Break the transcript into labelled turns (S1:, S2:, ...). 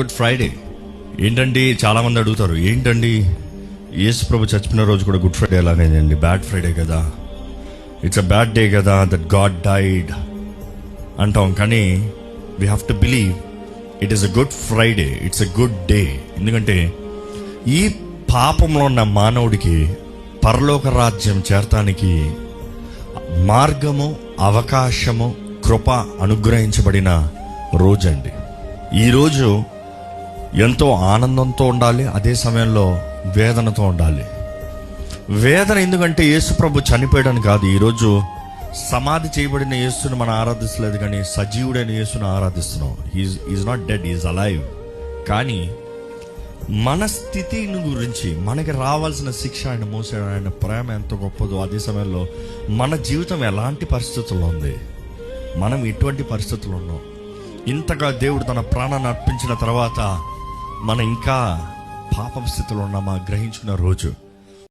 S1: Good Friday. ఏంటండి చాలామంది అడుగుతారు, ఏంటండి యేసు ప్రభు చచ్చిపోయిన రోజు కూడా గుడ్ ఫ్రైడే ఎలాగైందండి? బ్యాడ్ ఫ్రైడే కదా, ఇట్స్ అ బ్యాడ్ డే కదా, దట్ గాడ్ డైడ్ అంటాం. కానీ we have to believe it is a good Friday, it's a good day. ఎందుకంటే ఈ పాపంలో ఉన్న మానవుడికి పరలోక రాజ్యం చేరటానికి మార్గము, అవకాశము, కృప అనుగ్రహించబడిన రోజండి. ఈరోజు ఎంతో ఆనందంతో ఉండాలి, అదే సమయంలో వేదనతో ఉండాలి. వేదన ఎందుకంటే యేసు ప్రభు చనిపోయాడని కాదు. ఈరోజు సమాధి చేయబడిన యేసును మనం ఆరాధిస్తలేదు, కానీ సజీవుడైన యేసును ఆరాధిస్తున్నాం. Is not dead, is alive. కానీ మన స్థితిని గురించి, మనకి రావాల్సిన శిక్ష ఆయన మోసాడు, ఆయన ప్రేమ ఎంత గొప్పదో, అదే సమయంలో మన జీవితం ఎలాంటి పరిస్థితుల్లో ఉంది, మనం ఎటువంటి పరిస్థితుల్లో ఉన్నాం, ఇంతగా దేవుడు తన ప్రాణాన్ని అర్పించిన తర్వాత మనం ఇంకా పాప స్థితిలో ఉన్నామా గ్రహించుకున్న రోజు.